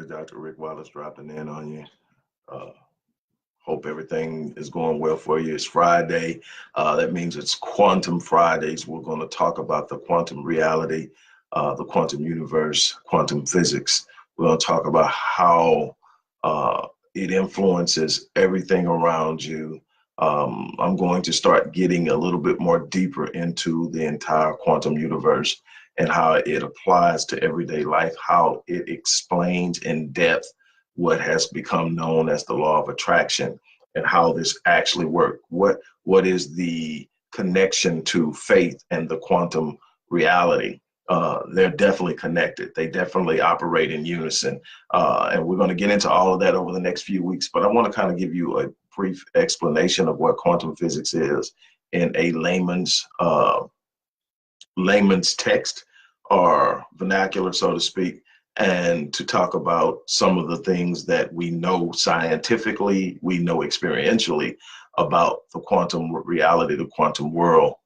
everybody. Dr. Rick Wallace dropping in on you. Uh, Hope everything is going well for you. It's Friday. That means it's Quantum Fridays. We're going to talk about the quantum reality, the quantum universe, quantum physics. We're going to talk about how it influences everything around you. I'm going to start getting a little bit more deeper into the entire quantum universe and how it applies to everyday life, how it explains in depth what has become known as the law of attraction and how this actually works. What is the connection to faith and the quantum reality? They're definitely connected. They definitely operate in unison. And we're going to get into all of that over the next few weeks. But I want to kind of give you a brief explanation of what quantum physics is in a layman's text or vernacular, so to speak, and to talk about some of the things that we know scientifically, we know experientially about the quantum reality, the quantum world,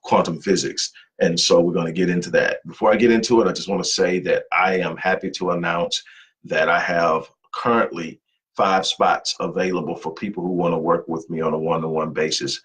quantum physics. And so we're going to get into that. Before I get into it, I just want to say that I am happy to announce that I have currently 5 spots available for people who want to work with me on a one-to-one basis.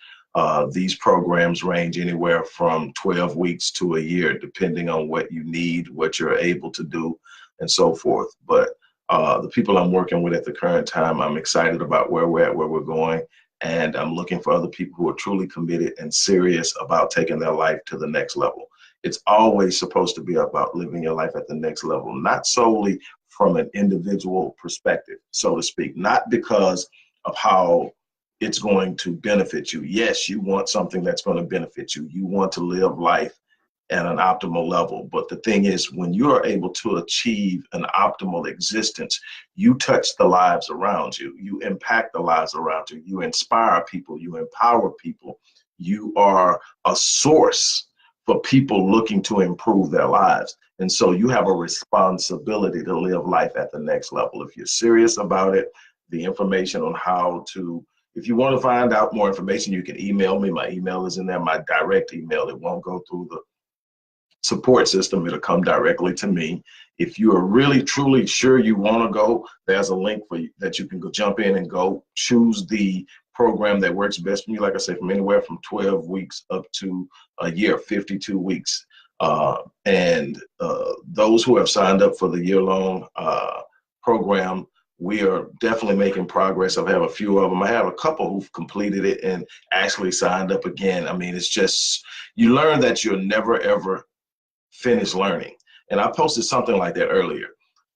These programs range anywhere from 12 weeks to a year, depending on what you need, what you're able to do, and so forth. But the people I'm working with at the current time, I'm excited about where we're at, where we're going, and I'm looking for other people who are truly committed and serious about taking their life to the next level. It's always supposed to be about living your life at the next level, not solely from an individual perspective, so to speak, not because of how it's going to benefit you. Yes, you want something that's going to benefit you. You want to live life at an optimal level. But the thing is, when you are able to achieve an optimal existence, you touch the lives around you. You impact the lives around you. You inspire people. You empower people. You are a source for people looking to improve their lives. And so you have a responsibility to live life at the next level. If you're serious about it, the information on how to, if you want to find out more information, you can email me. My email is in there, my direct email. It won't go through the support system. It'll come directly to me. If you are really, truly sure you want to go, there's a link for you that you can go jump in and go choose the program that works best for you. Like I said, from anywhere from 12 weeks up to a year, 52 weeks. And those who have signed up for the year-long program, we are definitely making progress. I have a few of them. I have a couple who've completed it and actually signed up again. I mean, it's just, you learn that you'll never, ever finish learning. And I posted something like that earlier.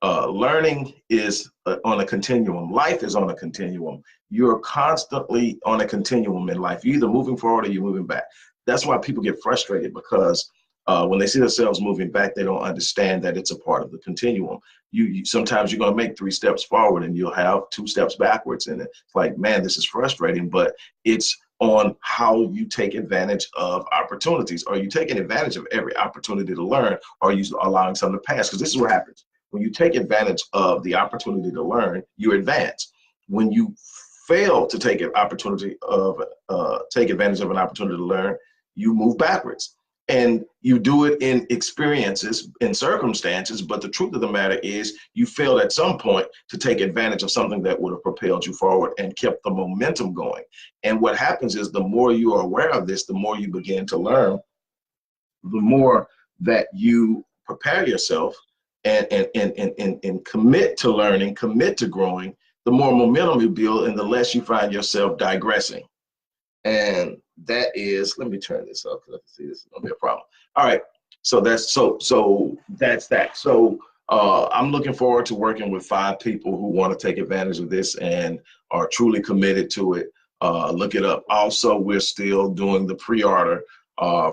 Learning is on a continuum. Life is on a continuum. You're constantly on a continuum in life. You're either moving forward or you're moving back. That's why people get frustrated, because when they see themselves moving back, they don't understand that it's a part of the continuum. You sometimes you're going to make 3 steps forward and you'll have 2 steps backwards. And it's like, man, this is frustrating, but it's on how you take advantage of opportunities. Are you taking advantage of every opportunity to learn, or are you allowing some to pass? Because this is what happens. When you take advantage of the opportunity to learn, you advance. When you fail to take an opportunity of take advantage of an opportunity to learn, you move backwards. And you do it in experiences, in circumstances, but the truth of the matter is you failed at some point to take advantage of something that would have propelled you forward and kept the momentum going. And what happens is, the more you are aware of this, the more you begin to learn, the more that you prepare yourself and commit to learning, commit to growing, the more momentum you build and the less you find yourself digressing. And that is, let me turn this up because I can see this is gonna be a problem. All right, so that's that's that. So I'm looking forward to working with 5 people who want to take advantage of this and are truly committed to it. Look it up. Also, we're still doing the pre-order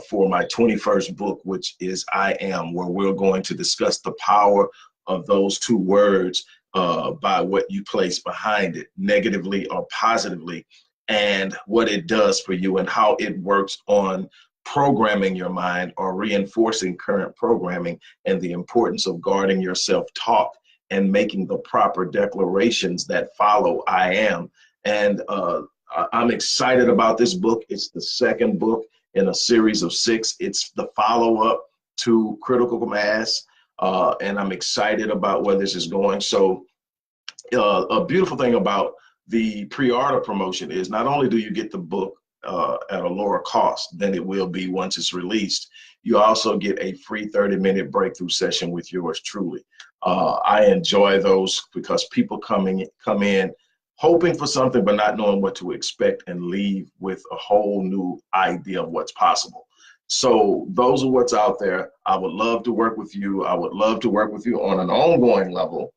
for my 21st book, which is I Am, where we're going to discuss the power of those 2 words by what you place behind it, negatively or positively, and what it does for you and how it works on programming your mind or reinforcing current programming, and the importance of guarding your self-talk and making the proper declarations that follow I am. And I'm excited about this book. It's the 2nd book in a series of 6. It's the follow-up to Critical Mass. and I'm excited about where this is going. So a beautiful thing about the pre-order promotion is not only do you get the book at a lower cost than it will be once it's released, you also get a free 30-minute breakthrough session with yours truly. I enjoy those because people come in hoping for something but not knowing what to expect and leave with a whole new idea of what's possible. So those are what's out there. I would love to work with you. I would love to work with you on an ongoing level.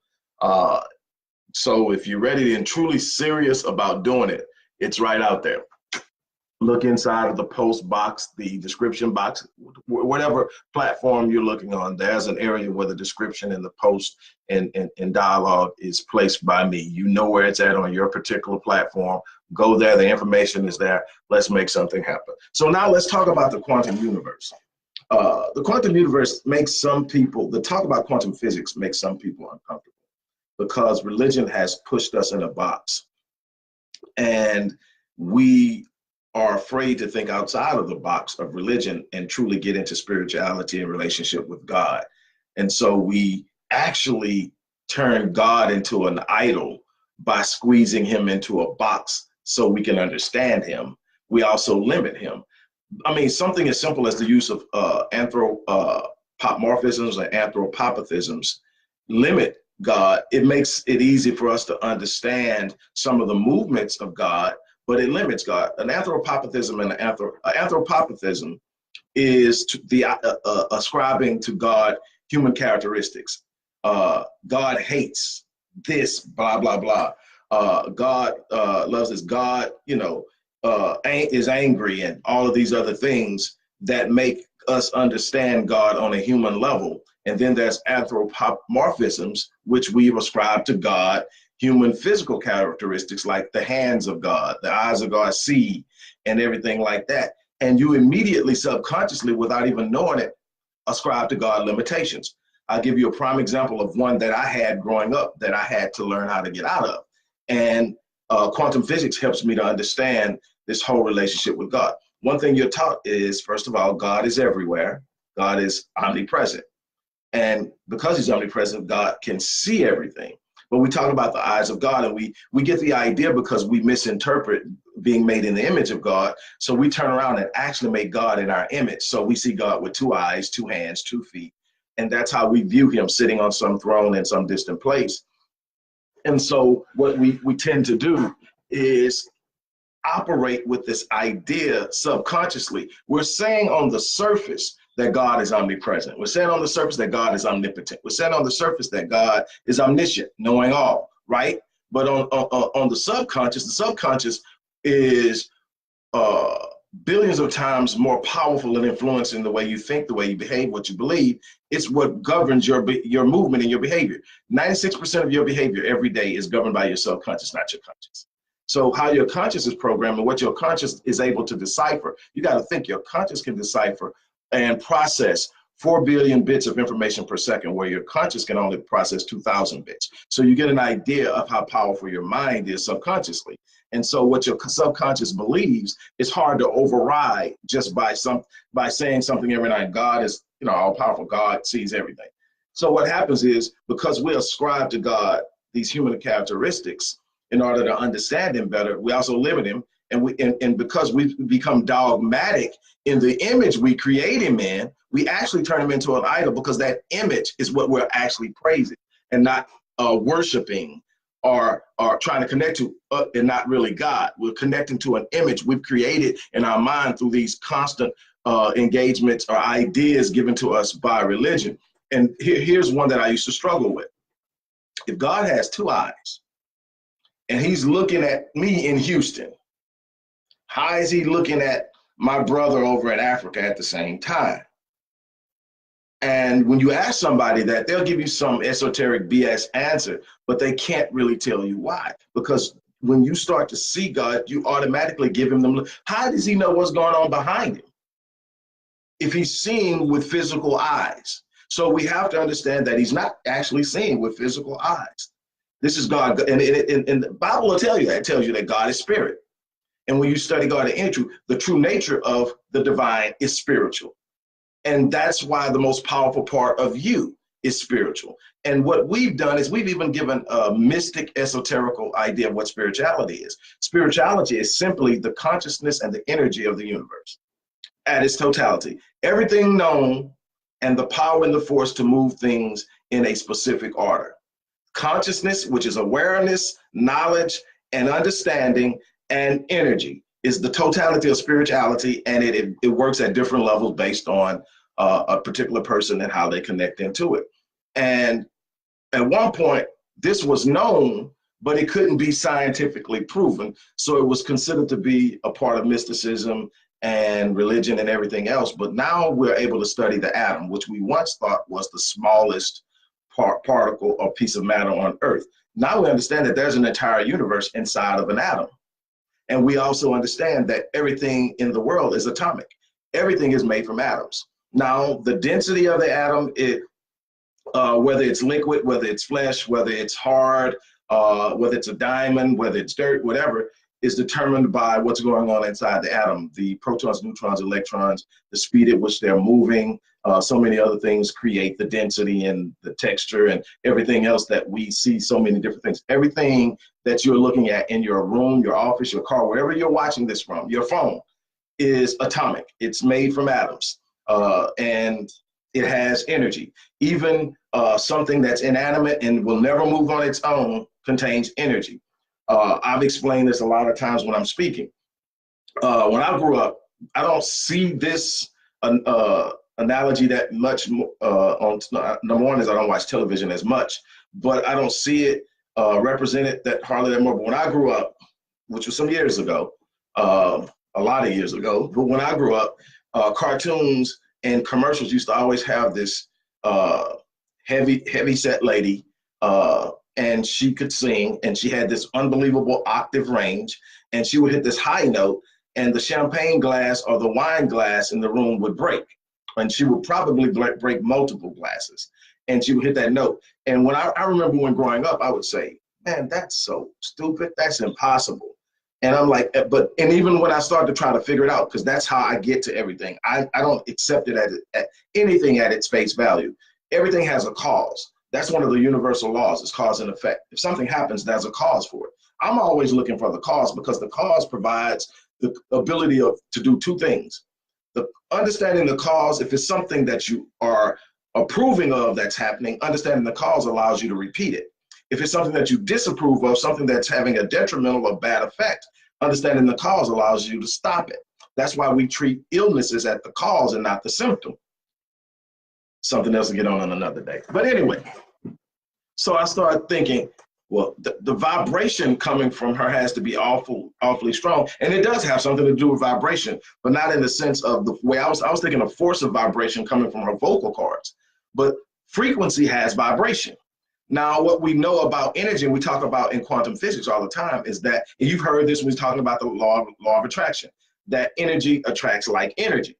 So if you're ready and truly serious about doing it, it's right out there. Look inside of the post box, the description box, whatever platform you're looking on, there's an area where the description and the post and dialogue is placed by me. You know where it's at on your particular platform. Go there, the information is there. Let's make something happen. So now let's talk about the quantum universe. The quantum universe makes some people, the talk about quantum physics makes some people uncomfortable because religion has pushed us in a box. And we are afraid to think outside of the box of religion and truly get into spirituality and relationship with God. And so we actually turn God into an idol by squeezing him into a box so we can understand him. We also limit him. I mean, something as simple as the use of anthropomorphisms and anthropopathisms limit God. It makes it easy for us to understand some of the movements of God, but it limits God. An anthropopathism and anthropopathism is ascribing to God human characteristics. God hates this, blah, blah, blah. God loves this. God, is angry, and all of these other things that make us understand God on a human level. And then there's anthropomorphisms, which we ascribe to God human physical characteristics like the hands of God, the eyes of God see, and everything like that. And you immediately, subconsciously, without even knowing it, ascribe to God limitations. I'll give you a prime example of one that I had growing up that I had to learn how to get out of. And quantum physics helps me to understand this whole relationship with God. One thing you're taught is, first of all, God is everywhere. God is omnipresent. And because he's omnipresent, God can see everything. But we talk about the eyes of God, and we get the idea because we misinterpret being made in the image of God. So we turn around and actually make God in our image. So we see God with 2 eyes, 2 hands, 2 feet. And that's how we view him, sitting on some throne in some distant place. And so what we tend to do is operate with this idea subconsciously. We're saying on the surface that God is omnipresent. We're saying on the surface that God is omnipotent. We're saying on the surface that God is omniscient, knowing all, right? But on the subconscious is billions of times more powerful and influencing the way you think, the way you behave, what you believe. It's what governs your movement and your behavior. 96% of your behavior every day is governed by your subconscious, not your conscious. So how your conscious is programmed and what your conscious is able to decipher, you got to think your conscious can decipher and process 4 billion bits of information per second, where your conscious can only process 2,000 bits. So you get an idea of how powerful your mind is subconsciously. And so what your subconscious believes is hard to override just by saying something every night. God is, all powerful. God sees everything. So what happens is, because we ascribe to God these human characteristics in order to understand him better, we also limit him. And because we've become dogmatic in the image we create him in, we actually turn him into an idol, because that image is what we're actually praising and not worshiping or trying to connect to, and not really God. We're connecting to an image we've created in our mind through these constant engagements or ideas given to us by religion. And here's one that I used to struggle with. If God has 2 eyes and he's looking at me in Houston, how is he looking at my brother over in Africa at the same time? And when you ask somebody that, they'll give you some esoteric BS answer, but they can't really tell you why. Because when you start to see God, you automatically give him the, how does he know what's going on behind him if he's seeing with physical eyes? So we have to understand that he's not actually seeing with physical eyes. This is God. And the Bible will tell you that. It tells you that God is spirit. And when you study God in truth, the true nature of the divine is spiritual. And that's why the most powerful part of you is spiritual. And what we've done is we've even given a mystic, esoterical idea of what spirituality is. Spirituality is simply the consciousness and the energy of the universe at its totality. Everything known and the power and the force to move things in a specific order. Consciousness, which is awareness, knowledge, and understanding, and energy, is the totality of spirituality, and it works at different levels based on a particular person and how they connect into it. And at one point, this was known, but it couldn't be scientifically proven. So it was considered to be a part of mysticism and religion and everything else. But now we're able to study the atom, which we once thought was the smallest particle or piece of matter on Earth. Now we understand that there's an entire universe inside of an atom. And we also understand that everything in the world is atomic. Everything is made from atoms. Now, the density of the atom, whether it's liquid, whether it's flesh, whether it's hard, whether it's a diamond, whether it's dirt, whatever, is determined by what's going on inside the atom. The protons, neutrons, electrons, the speed at which they're moving, so many other things create the density and the texture and everything else that we see, so many different things. Everything that you're looking at in your room, your office, your car, wherever you're watching this from, your phone, is atomic. It's made from atoms, and it has energy. Even something that's inanimate and will never move on its own contains energy. I've explained this a lot of times when I'm speaking. When I grew up, I don't see this analogy that much on number one is I don't watch television as much, but I don't see it represented that hardly that more. But when I grew up, which was some years ago, a lot of years ago, but when I grew up, cartoons and commercials used to always have this heavy set lady, and she could sing, and she had this unbelievable octave range, and she would hit this high note, and the champagne glass or the wine glass in the room would break, and she would probably break multiple glasses, and she would hit that note. And when I remember when growing up, I would say, man, that's so stupid, that's impossible. And I'm like, and even when I started to try to figure it out, because that's how I get to everything, I don't accept it at anything at its face value. Everything has a cause. That's one of the universal laws, is cause and effect. If something happens, there's a cause for it. I'm always looking for the cause, because the cause provides the ability to do two things. Understanding the cause, if it's something that you are approving of that's happening, understanding the cause allows you to repeat it. If it's something that you disapprove of, something that's having a detrimental or bad effect, understanding the cause allows you to stop it. That's why we treat illnesses at the cause and not the symptom. Something else to get on another day. But anyway, so I started thinking, well, the vibration coming from her has to be awfully strong. And it does have something to do with vibration, but not in the sense of the way I was thinking of force of vibration coming from her vocal cords. But frequency has vibration. Now, what we know about energy, and we talk about in quantum physics all the time, is that, and you've heard this when we're talking about the law of attraction, that energy attracts like energy.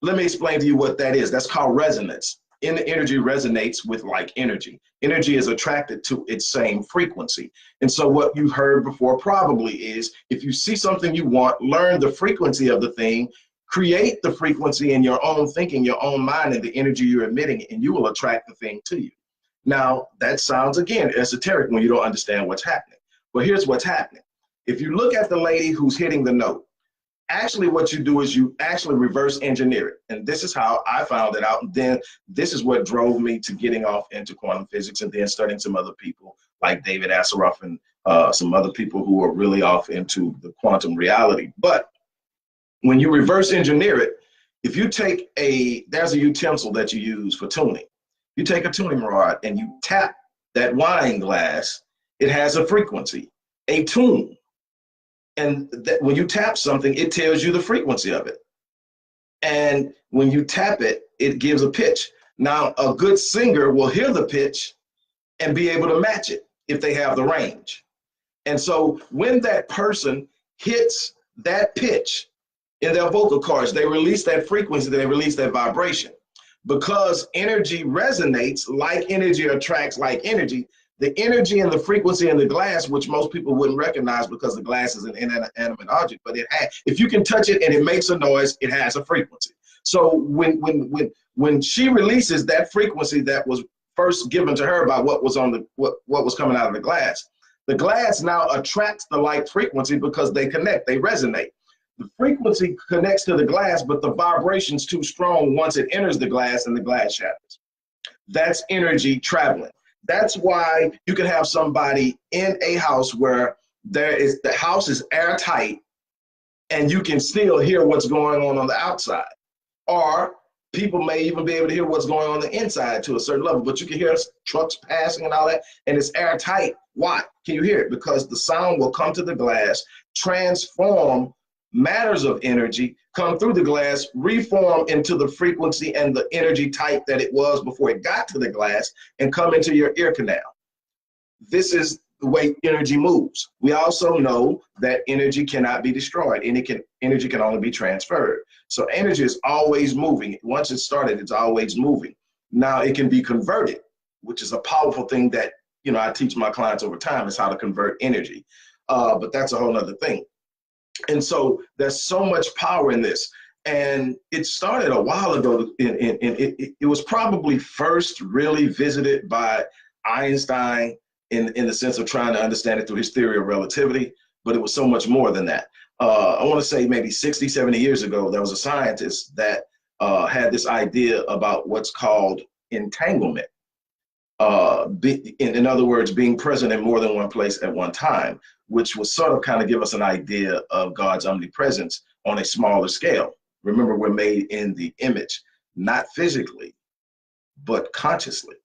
Let me explain to you what that is. That's called resonance. Energy resonates with like energy. Energy is attracted to its same frequency. And so what you heard before probably is, if you see something you want, learn the frequency of the thing, create the frequency in your own thinking, your own mind, and the energy you're emitting, and you will attract the thing to you. Now, that sounds, again, esoteric when you don't understand what's happening. But here's what's happening. If you look at the lady who's hitting the note, actually what you do is you actually reverse engineer it. And this is how I found it out. And then this is what drove me to getting off into quantum physics and then studying some other people like David Asseroff and some other people who are really off into the quantum reality. But when you reverse engineer it, if you take there's a utensil that you use for tuning. You take a tuning rod and you tap that wine glass, it has a frequency, a tune. And that when you tap something, it tells you the frequency of it. And when you tap it, it gives a pitch. Now, a good singer will hear the pitch and be able to match it if they have the range. And so when that person hits that pitch in their vocal cords, they release that frequency, they release that vibration. Because energy resonates, like energy attracts like energy, the energy and the frequency in the glass, which most people wouldn't recognize because the glass is an inanimate object, but if you can touch it and it makes a noise, it has a frequency. So when she releases that frequency that was first given to her by what was on the what was coming out of the glass now attracts the light frequency because they connect, they resonate. The frequency connects to the glass, but the vibration's too strong once it enters the glass and the glass shatters. That's energy traveling. That's why you can have somebody in a house where the house is airtight and you can still hear what's going on the outside. Or people may even be able to hear what's going on the inside to a certain level, but you can hear trucks passing and all that, and it's airtight. Why can you hear it? Because the sound will come to the glass, transform matters of energy, come through the glass, reform into the frequency and the energy type that it was before it got to the glass, and come into your ear canal. This is the way energy moves. We also know that energy cannot be destroyed. Energy can only be transferred. So energy is always moving. Once it's started, it's always moving. Now it can be converted, which is a powerful thing that I teach my clients over time, is how to convert energy. But that's a whole other thing. And so there's so much power in this. And it started a while ago. It was probably first really visited by Einstein in the sense of trying to understand it through his theory of relativity, but it was so much more than that. I want to say maybe 60, 70 years ago, there was a scientist that had this idea about what's called entanglement. In other words, being present in more than one place at one time, which would sort of kind of give us an idea of God's omnipresence on a smaller scale. Remember, we're made in the image, not physically, but consciously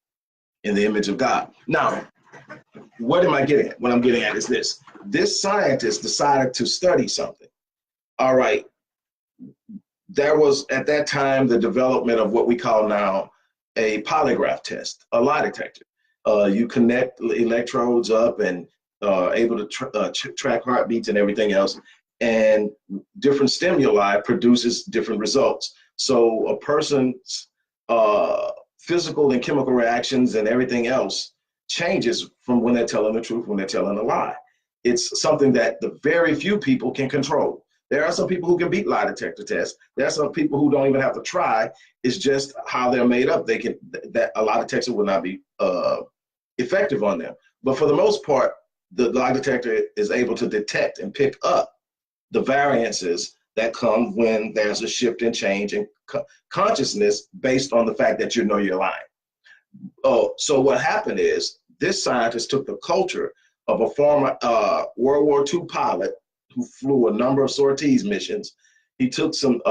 in the image of God. Now, what am I getting at? What I'm getting at is this. This scientist decided to study something. All right. There was, at that time, the development of what we call now a polygraph test, a lie detector. You connect electrodes up and able to track heartbeats and everything else, and different stimuli produces different results. So a person's physical and chemical reactions and everything else changes from when they're telling the truth, when they're telling a lie. It's something that the very few people can control. There are some people who can beat lie detector tests. There are some people who don't even have to try. It's just how they're made up. That a lie detector will not be effective on them. But for the most part, the lie detector is able to detect and pick up the variances that come when there's a shift and change in consciousness based on the fact that you're lying. So what happened is this scientist took the culture of a former World War II pilot who flew a number of sorties missions. He took some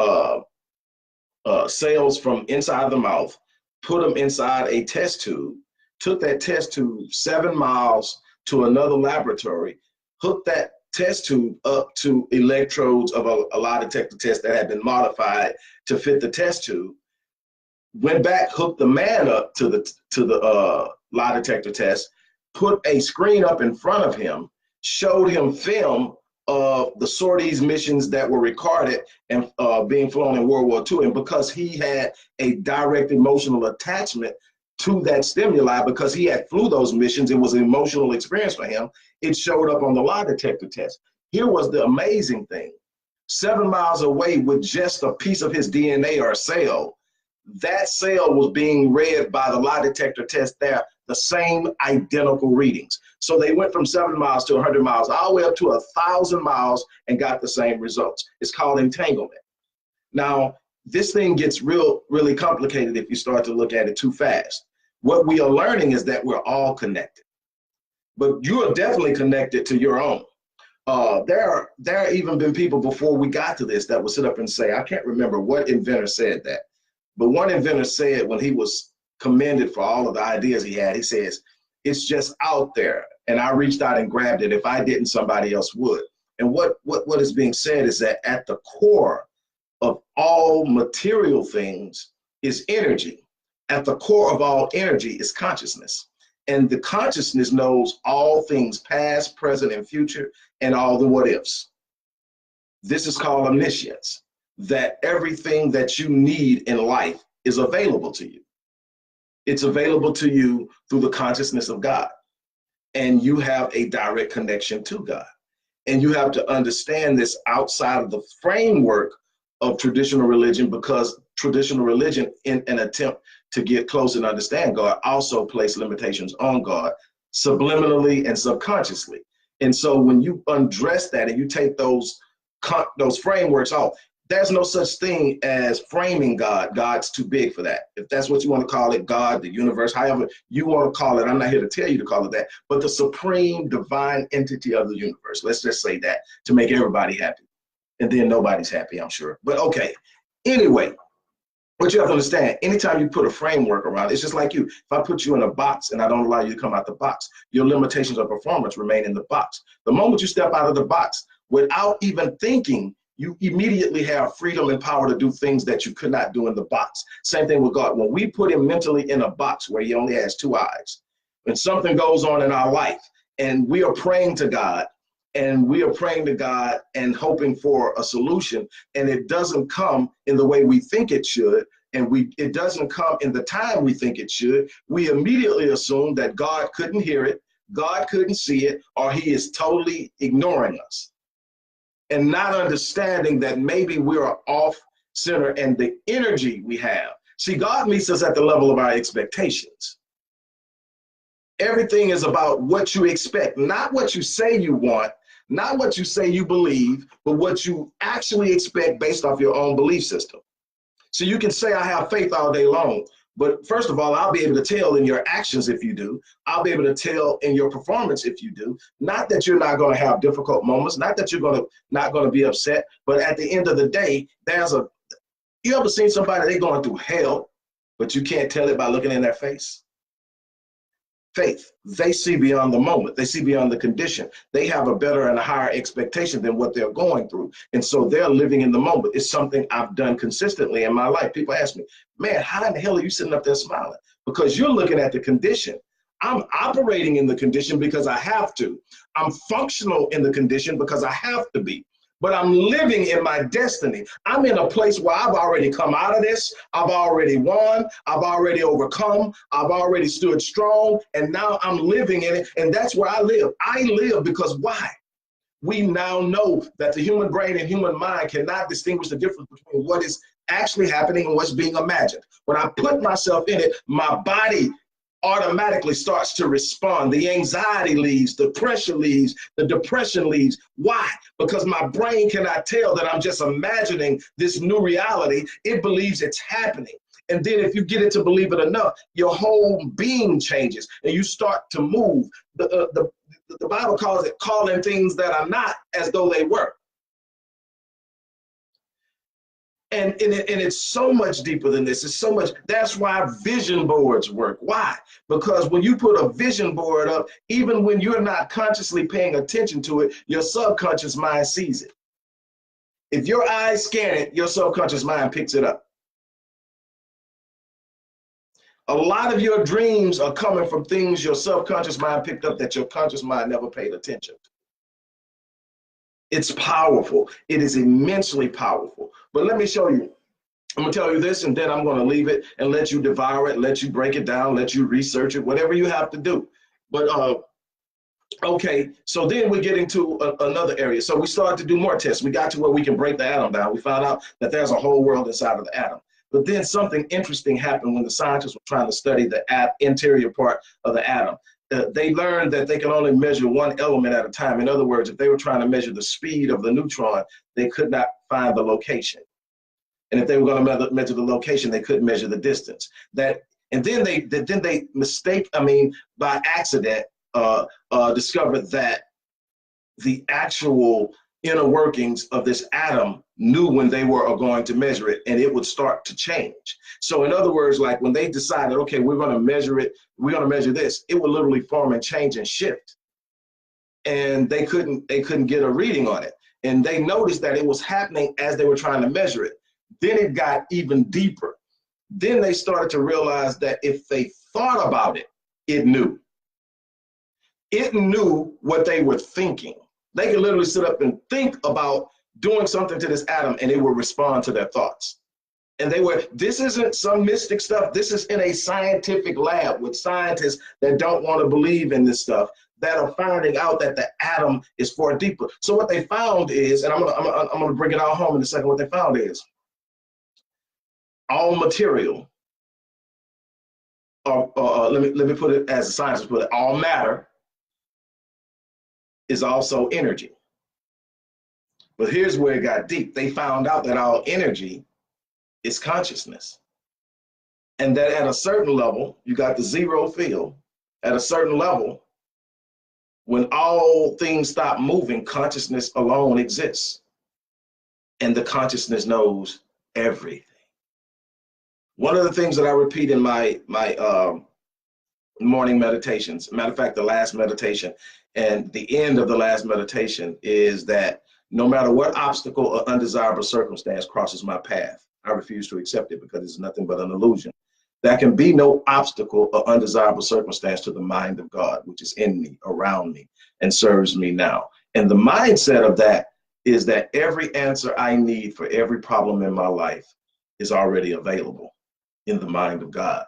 cells from inside the mouth, put them inside a test tube, took that test tube 7 miles to another laboratory, hooked that test tube up to electrodes of a lie detector test that had been modified to fit the test tube, went back, hooked the man up to the lie detector test, put a screen up in front of him, showed him film of the sorties missions that were recorded and being flown in World War II. And because he had a direct emotional attachment to that stimuli, because he had flew those missions, it was an emotional experience for him, it showed up on the lie detector test. Here was the amazing thing. 7 miles away with just a piece of his DNA or cell, that cell was being read by the lie detector test there, the same identical readings. So they went from 7 miles to 100 miles, all the way up to 1,000 miles and got the same results. It's called entanglement. Now, this thing gets really complicated if you start to look at it too fast. What we are learning is that we're all connected, but you are definitely connected to your own. There are even been people before we got to this that would sit up and say, I can't remember what inventor said that, but one inventor said when he was commended for all of the ideas he had, he says, it's just out there. And I reached out and grabbed it. If I didn't, somebody else would. And what is being said is that at the core of all material things is energy. At the core of all energy is consciousness. And the consciousness knows all things past, present, and future, and all the what ifs. This is called omniscience, that everything that you need in life is available to you. It's available to you through the consciousness of God. And you have a direct connection to God. And you have to understand this outside of the framework of traditional religion, because traditional religion, in an attempt to get close and understand God, also place limitations on God subliminally and subconsciously. And so when you undress that and you take those frameworks off, there's no such thing as framing God. God's too big for that. If that's what you want to call it, God, the universe, however you want to call it, I'm not here to tell you to call it that, but the supreme divine entity of the universe. Let's just say that to make everybody happy. And then nobody's happy, I'm sure. But okay. Anyway, what you have to understand, anytime you put a framework around it, it's just like you. If I put you in a box and I don't allow you to come out the box, your limitations of performance remain in the box. The moment you step out of the box, without even thinking, you immediately have freedom and power to do things that you could not do in the box. Same thing with God. When we put him mentally in a box where he only has two eyes, when something goes on in our life and we are praying to God, and hoping for a solution, and it doesn't come in the way we think it should, and it doesn't come in the time we think it should, we immediately assume that God couldn't hear it, God couldn't see it, or he is totally ignoring us. And not understanding that maybe we are off center and the energy we have. See, God meets us at the level of our expectations. Everything is about what you expect, not what you say you want, not what you say you believe, but what you actually expect based off your own belief system. So you can say, I have faith all day long, but first of all, I'll be able to tell in your actions if you do. I'll be able to tell in your performance if you do. Not that you're not going to have difficult moments, not that you're not going to be upset, but at the end of the day, you ever seen somebody, they're going through hell, but you can't tell it by looking in their face? Faith, they see beyond the moment, they see beyond the condition. They have a better and a higher expectation than what they're going through. And so they're living in the moment. It's something I've done consistently in my life. People ask me, man, how in the hell are you sitting up there smiling? Because you're looking at the condition. I'm operating in the condition because I have to. I'm functional in the condition because I have to be. But I'm living in my destiny. I'm in a place where I've already come out of this. I've already won. I've already overcome. I've already stood strong. And now I'm living in it. And that's where I live. I live because why? We now know that the human brain and human mind cannot distinguish the difference between what is actually happening and what's being imagined. When I put myself in it, my body automatically starts to respond. The anxiety leaves, the pressure leaves, the depression leaves. Why? Because my brain cannot tell that I'm just imagining this new reality. It believes it's happening. And then if you get it to believe it enough, your whole being changes and you start to move. The Bible calls it calling things that are not as though they were. And it's so much deeper than this. It's so much. That's why vision boards work. Why? Because when you put a vision board up, even when you're not consciously paying attention to it, your subconscious mind sees it. If your eyes scan it, your subconscious mind picks it up. A lot of your dreams are coming from things your subconscious mind picked up that your conscious mind never paid attention to. It's powerful. It is immensely powerful. But let me show you. I'm going to tell you this, and then I'm going to leave it and let you devour it, let you break it down, let you research it, whatever you have to do. But, okay, so then we're getting to another area. So we started to do more tests. We got to where we can break the atom down. We found out that there's a whole world inside of the atom. But then something interesting happened when the scientists were trying to study the interior part of the atom. They learned that they can only measure one element at a time. In other words, if they were trying to measure the speed of the neutron, they could not find the location. And if they were going to measure the location, they couldn't measure the distance. And then they by accident, discovered that the actual inner workings of this atom knew when they were going to measure it, and it would start to change. So in other words, like when they decided, okay, we're going to measure it, we're going to measure this, it would literally form and change and shift. And they couldn't get a reading on it. And they noticed that it was happening as they were trying to measure it. Then it got even deeper. Then they started to realize that if they thought about it, it knew. It knew what they were thinking. They could literally sit up and think about doing something to this atom and it would respond to their thoughts. And this isn't some mystic stuff. This is in a scientific lab with scientists that don't want to believe in this stuff, that are finding out that the atom is far deeper. So what they found is, and I'm gonna bring it out home in a second, what they found is, all material, or let me put it as the scientists put it, all matter is also energy. But here's where it got deep. They found out that all energy is consciousness. And that at a certain level, you got the zero field. At a certain level, when all things stop moving, consciousness alone exists. And the consciousness knows everything. One of the things that I repeat in my morning meditations, matter of fact, the last meditation and the end of the last meditation is that no matter what obstacle or undesirable circumstance crosses my path, I refuse to accept it because it's nothing but an illusion. There can be no obstacle or undesirable circumstance to the mind of God, which is in me, around me, and serves me now. And the mindset of that is that every answer I need for every problem in my life is already available in the mind of God.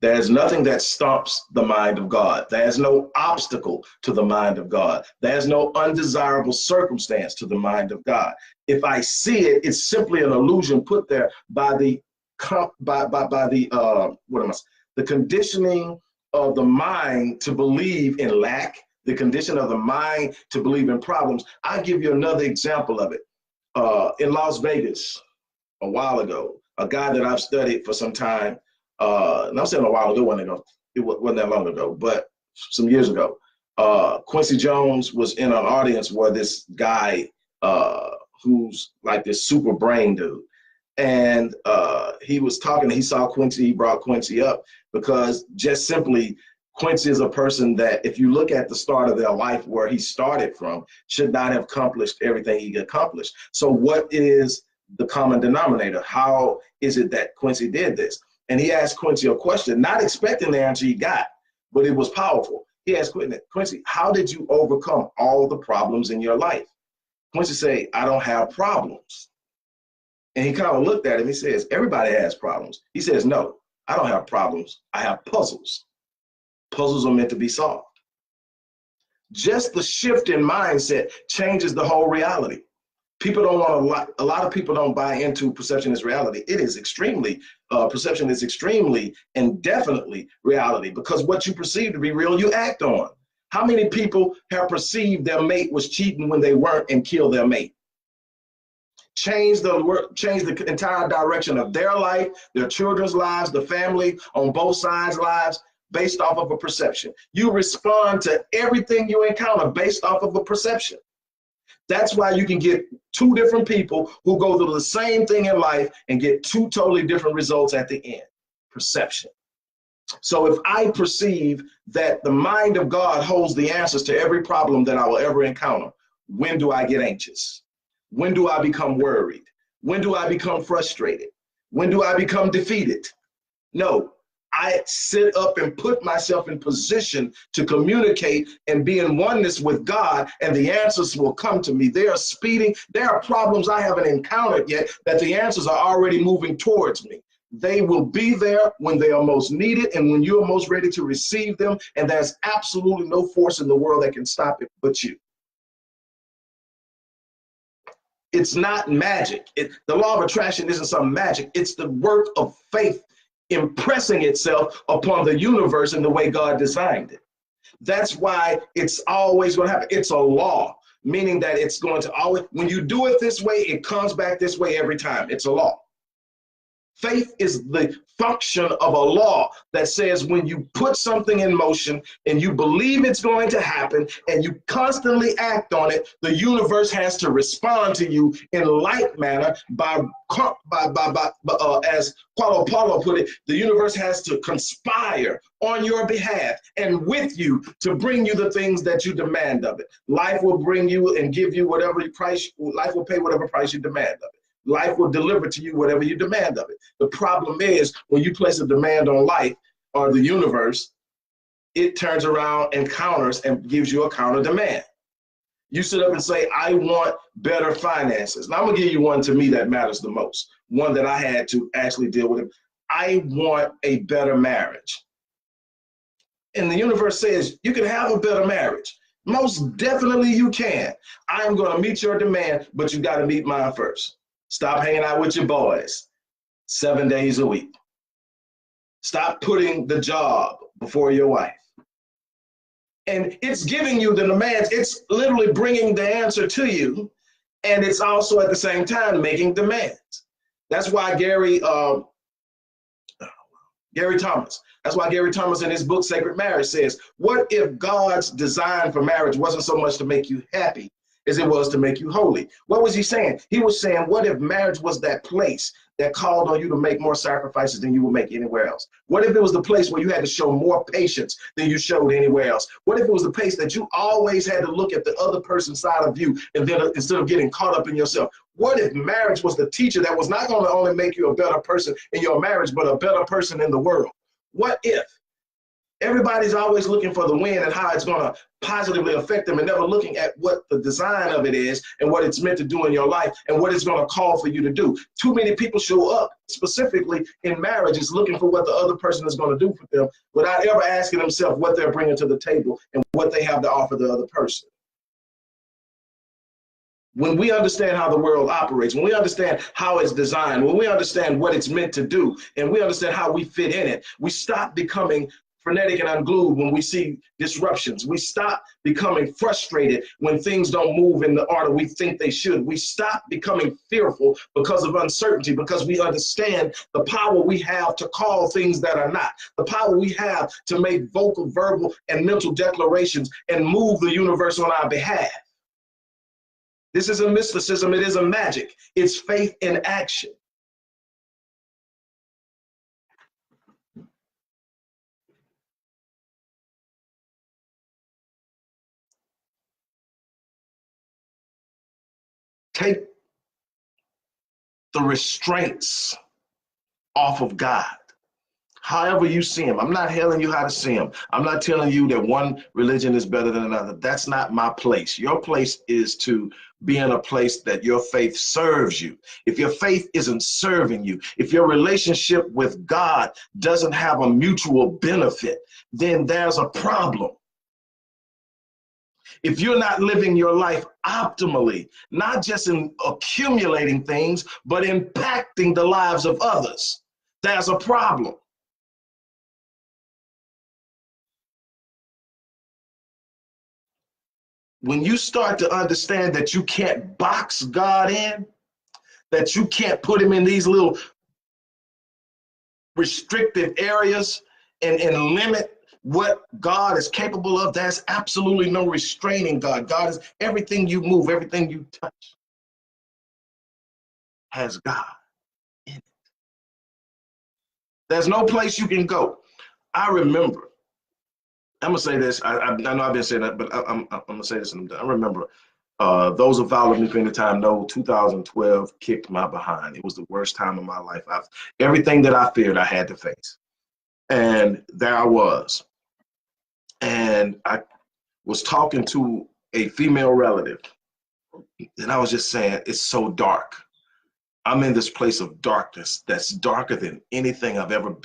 There's nothing that stops the mind of God. There's no obstacle to the mind of God. There's no undesirable circumstance to the mind of God. If I see it, it's simply an illusion put there by the the conditioning of the mind to believe in lack, the condition of the mind to believe in problems. I'll give you another example of it. In Las Vegas, a while ago, a guy that I've studied for some time, and I'm saying a while ago, it wasn't that long ago, but some years ago, Quincy Jones was in an audience where this guy who's like this super brain dude, and he was talking, he saw Quincy, he brought Quincy up because just simply Quincy is a person that if you look at the start of their life where he started from, should not have accomplished everything he accomplished. So what is the common denominator? How is it that Quincy did this? And he asked Quincy a question, not expecting the answer he got, but it was powerful. He asked Quincy, how did you overcome all the problems in your life? Quincy said, I don't have problems. And he kind of looked at him, he says, everybody has problems. He says, no, I don't have problems, I have puzzles. Puzzles are meant to be solved. Just the shift in mindset changes the whole reality. People don't want a lot of people don't buy into perception as reality. It is extremely, perception is extremely and definitely reality, because what you perceive to be real, you act on. How many people have perceived their mate was cheating when they weren't and killed their mate? Change the entire direction of their life, their children's lives, the family on both sides' lives, based off of a perception. You respond to everything you encounter based off of a perception. That's why you can get two different people who go through the same thing in life and get two totally different results at the end. Perception. So if I perceive that the mind of God holds the answers to every problem that I will ever encounter, when do I get anxious? When do I become worried? When do I become frustrated? When do I become defeated? No, I sit up and put myself in position to communicate and be in oneness with God, and the answers will come to me. They are speeding. There are problems I haven't encountered yet that the answers are already moving towards me. They will be there when they are most needed and when you are most ready to receive them, and there's absolutely no force in the world that can stop it but you. It's not magic. The law of attraction isn't some magic. It's the work of faith impressing itself upon the universe in the way God designed it. That's why it's always going to happen. It's a law, meaning that it's going to always, when you do it this way, it comes back this way every time. It's a law. Faith is the function of a law that says when you put something in motion and you believe it's going to happen and you constantly act on it, the universe has to respond to you in like manner as Paulo put it, the universe has to conspire on your behalf and with you to bring you the things that you demand of it. Life will bring you and give you whatever price, life will pay whatever price you demand of it. Life will deliver to you whatever you demand of it. The problem is when you place a demand on life or the universe, it turns around and counters and gives you a counter demand. You sit up and say, I want better finances. Now I'm gonna give you one to me that matters the most, one that I had to actually deal with. I want a better marriage. And the universe says, you can have a better marriage. Most definitely you can. I'm gonna meet your demand, but you gotta meet mine first. Stop hanging out with your boys. 7 days a week. Stop putting the job before your wife. And it's giving you the demands. It's literally bringing the answer to you. And it's also at the same time making demands. That's why Gary Thomas, that's why Gary Thomas in his book, Sacred Marriage, says, what if God's design for marriage wasn't so much to make you happy as it was to make you holy? What was he saying? He was saying, what if marriage was that place that called on you to make more sacrifices than you would make anywhere else? What if it was the place where you had to show more patience than you showed anywhere else? What if it was the place that you always had to look at the other person's side of you and then instead of getting caught up in yourself? What if marriage was the teacher that was not going to only make you a better person in your marriage, but a better person in the world? What if? Everybody's always looking for the win and how it's going to positively affect them and never looking at what the design of it is and what it's meant to do in your life and what it's going to call for you to do. Too many people show up specifically in marriages looking for what the other person is going to do for them without ever asking themselves what they're bringing to the table and what they have to offer the other person. When we understand how the world operates, when we understand how it's designed, when we understand what it's meant to do, and we understand how we fit in it, we stop becoming frenetic and unglued when we see disruptions. We stop becoming frustrated when things don't move in the order we think they should. We stop becoming fearful because of uncertainty, because we understand the power we have to call things that are not, the power we have to make vocal, verbal, and mental declarations and move the universe on our behalf. This isn't mysticism, it isn't magic. It's faith in action. Take the restraints off of God. However you see him. I'm not telling you how to see him. I'm not telling you that one religion is better than another. That's not my place. Your place is to be in a place that your faith serves you. If your faith isn't serving you, if your relationship with God doesn't have a mutual benefit, then there's a problem. If you're not living your life optimally, not just in accumulating things, but impacting the lives of others, there's a problem. When you start to understand that you can't box God in, that you can't put him in these little restrictive areas and limit what God is capable of, there's absolutely no restraining God. God is everything you move, everything you touch has God in it. There's no place you can go. I remember, I'm gonna say this. I know I've been saying that, but I'm gonna say this. I remember those who followed me for any time know 2012 kicked my behind. It was the worst time of my life. Everything that I feared, I had to face, and there I was. And I was talking to a female relative, and I was just saying, it's so dark. I'm in this place of darkness that's darker than anything I've ever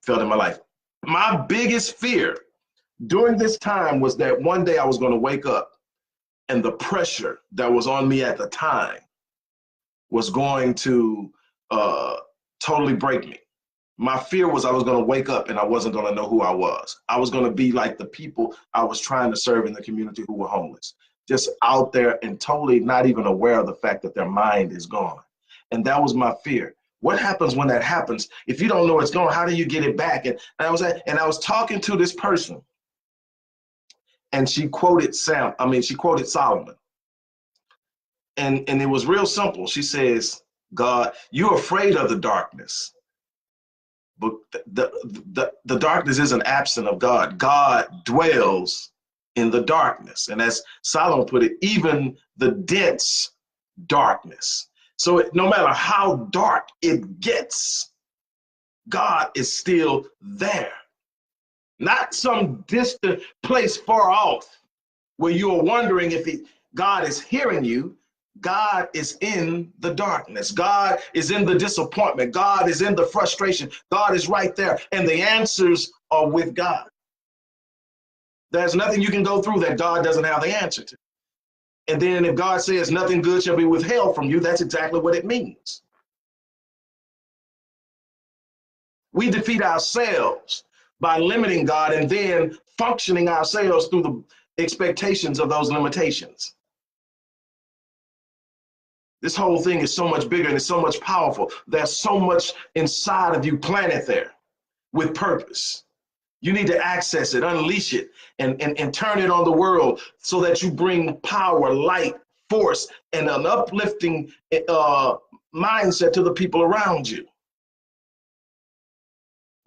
felt in my life. My biggest fear during this time was that one day I was going to wake up and the pressure that was on me at the time was going to totally break me. My fear was I was going to wake up and I wasn't going to know who I was. I was going to be like the people I was trying to serve in the community who were homeless, just out there and totally not even aware of the fact that their mind is gone. And that was my fear. What happens when that happens? If you don't know it's gone, how do you get it back? And I was talking to this person, and she quoted Solomon. And it was real simple. She says, God, you're afraid of the darkness. But the darkness isn't absent of God. God dwells in the darkness. And as Solomon put it, even the dense darkness. So no matter how dark it gets, God is still there. Not some distant place far off where you are wondering if God is hearing you. God is in the darkness. God is in the disappointment. God is in the frustration. God is right there. And the answers are with God. There's nothing you can go through that God doesn't have the answer to. And then if God says nothing good shall be withheld from you, that's exactly what it means. We defeat ourselves by limiting God and then functioning ourselves through the expectations of those limitations. This whole thing is so much bigger and it's so much powerful. There's so much inside of you planted there with purpose. You need to access it, unleash it, and turn it on the world so that you bring power, light, force, and an uplifting mindset to the people around you.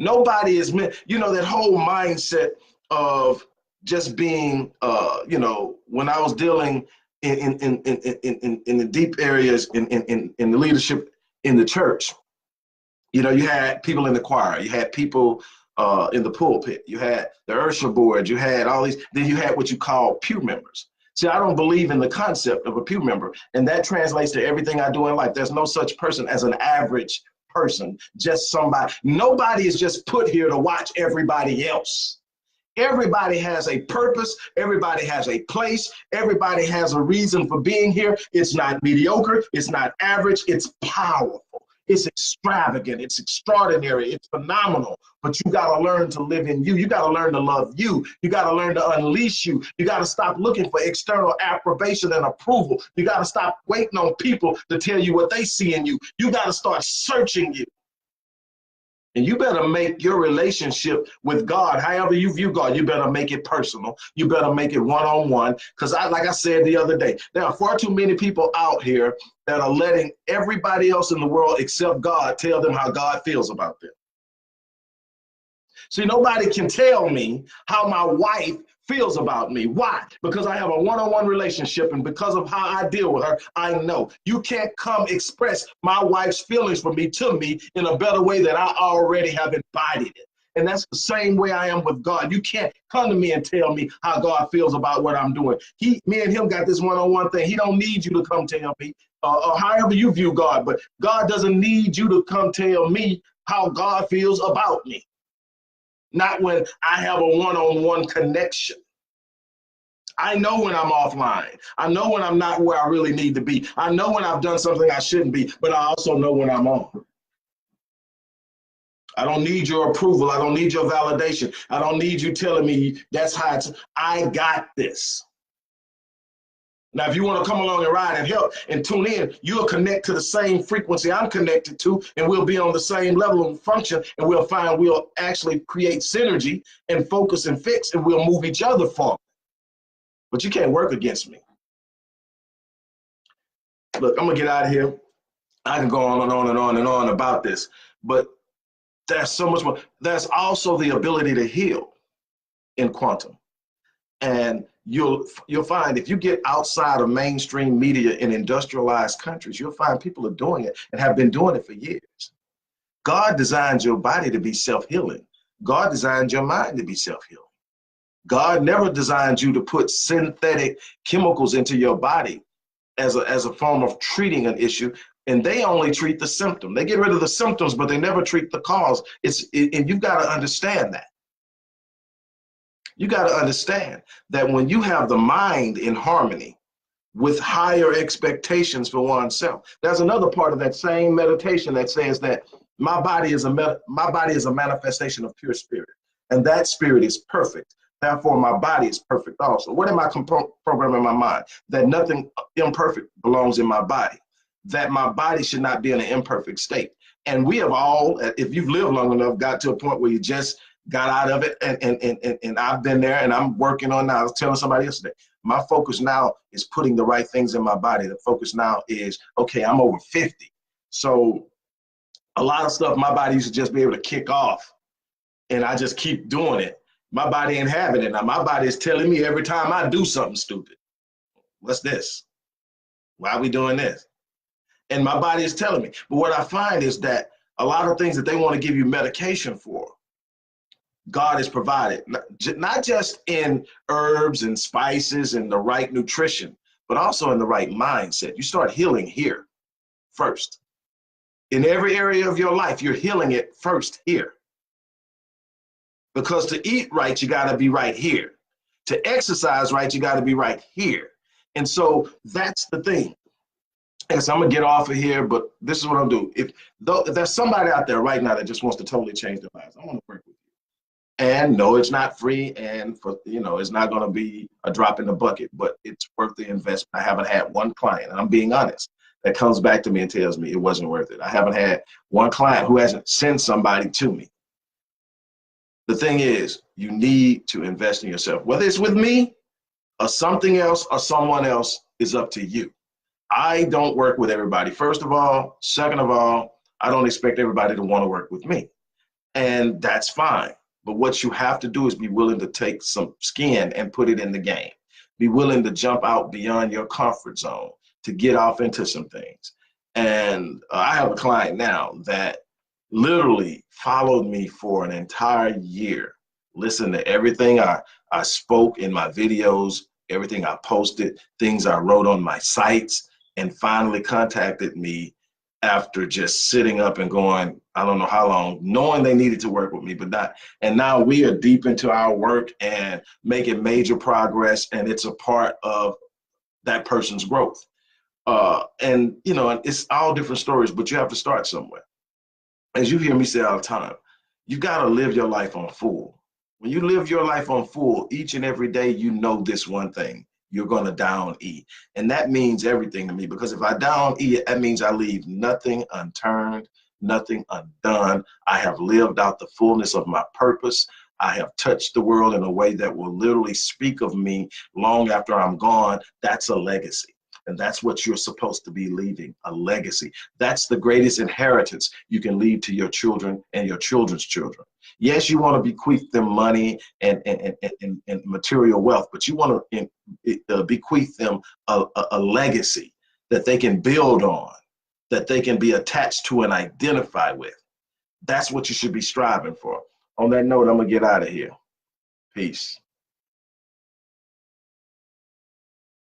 Nobody is meant, that whole mindset of just being, when I was dealing in the deep areas in the leadership in the church, you had people in the choir, you had people in the pulpit, you had the usher board, you had all these, then you had what you call pew members. See, I don't believe in the concept of a pew member, and that translates to everything I do in life. There's no such person as an average person, just somebody. Nobody is just put here to watch everybody else. Everybody has a purpose. Everybody has a place. Everybody has a reason for being here. It's not mediocre. It's not average. It's powerful. It's extravagant. It's extraordinary. It's phenomenal. But you got to learn to live in you. You got to learn to love you. You got to learn to unleash you. You got to stop looking for external approbation and approval. You got to stop waiting on people to tell you what they see in you. You got to start searching you. And you better make your relationship with God, however you view God, you better make it personal. You better make it one-on-one. Because like I said the other day, there are far too many people out here that are letting everybody else in the world except God tell them how God feels about them. See, nobody can tell me how my wife feels about me. Why? Because I have a one-on-one relationship, and because of how I deal with her, I know. You can't come express my wife's feelings for me to me in a better way that I already have embodied it. And that's the same way I am with God. You can't come to me and tell me how God feels about what I'm doing. Me and him got this one-on-one thing. He don't need you to come tell me, or however you view God, but God doesn't need you to come tell me how God feels about me. Not when I have a one-on-one connection. I know when I'm offline. I know when I'm not where I really need to be. I know when I've done something I shouldn't be, but I also know when I'm on. I don't need your approval. I don't need your validation. I don't need you telling me that's how it's. I got this. Now, if you want to come along and ride and help and tune in, you'll connect to the same frequency I'm connected to, and we'll be on the same level of function, and we'll find we'll actually create synergy and focus and fix, and we'll move each other forward. But you can't work against me. Look, I'm going to get out of here. I can go on and on and on and on about this, but there's so much more. There's also the ability to heal in quantum. And you'll find if you get outside of mainstream media in industrialized countries, you'll find people are doing it and have been doing it for years. God designed your body to be self-healing. God designed your mind to be self-healing. God never designed you to put synthetic chemicals into your body as a form of treating an issue, and they only treat the symptom. They get rid of the symptoms, but they never treat the cause. And you've got to understand that. You got to understand that when you have the mind in harmony with higher expectations for oneself, there's another part of that same meditation that says that my body is a manifestation of pure spirit, and that spirit is perfect. Therefore, my body is perfect also. What am I programming my mind? That nothing imperfect belongs in my body, that my body should not be in an imperfect state. And we have all, if you've lived long enough, got to a point where you just got out of it, and I've been there, and I'm working on now. I was telling somebody yesterday, my focus now is putting the right things in my body. The focus now is, okay, I'm over 50. So a lot of stuff my body used to just be able to kick off, and I just keep doing it. My body ain't having it now. My body is telling me every time I do something stupid, what's this? Why are we doing this? And my body is telling me. But what I find is that a lot of things that they want to give you medication for, God has provided, not just in herbs and spices and the right nutrition, but also in the right mindset. You start healing here first. In every area of your life, you're healing it first here. Because to eat right, you got to be right here. To exercise right, you got to be right here. And so that's the thing. Yes, I'm gonna get off of here, but this is what I'm doing. If there's somebody out there right now that just wants to totally change their lives, I want to work with you. And no, it's not free, and for it's not gonna be a drop in the bucket, but it's worth the investment. I haven't had one client, and I'm being honest, that comes back to me and tells me it wasn't worth it. I haven't had one client who hasn't sent somebody to me. The thing is, you need to invest in yourself, whether it's with me or something else or someone else is up to you. I don't work with everybody, first of all. Second of all, I don't expect everybody to want to work with me. And that's fine. But what you have to do is be willing to take some skin and put it in the game. Be willing to jump out beyond your comfort zone to get off into some things. And I have a client now that literally followed me for an entire year, listened to everything I spoke in my videos, everything I posted, things I wrote on my sites, and finally contacted me after just sitting up and going, I don't know how long, knowing they needed to work with me, but not. And now we are deep into our work and making major progress, and it's a part of that person's growth. And it's all different stories, but you have to start somewhere. As you hear me say all the time, you got to live your life on full. When you live your life on full, each and every day, you know this one thing: you're going to die on E. And that means everything to me, because if I die on E, that means I leave nothing unturned, nothing undone. I have lived out the fullness of my purpose. I have touched the world in a way that will literally speak of me long after I'm gone. That's a legacy. And that's what you're supposed to be leaving, a legacy. That's the greatest inheritance you can leave to your children and your children's children. Yes, you want to bequeath them money and material wealth, but you want to bequeath them a legacy that they can build on, that they can be attached to and identify with. That's what you should be striving for. On that note, I'm going to get out of here. Peace.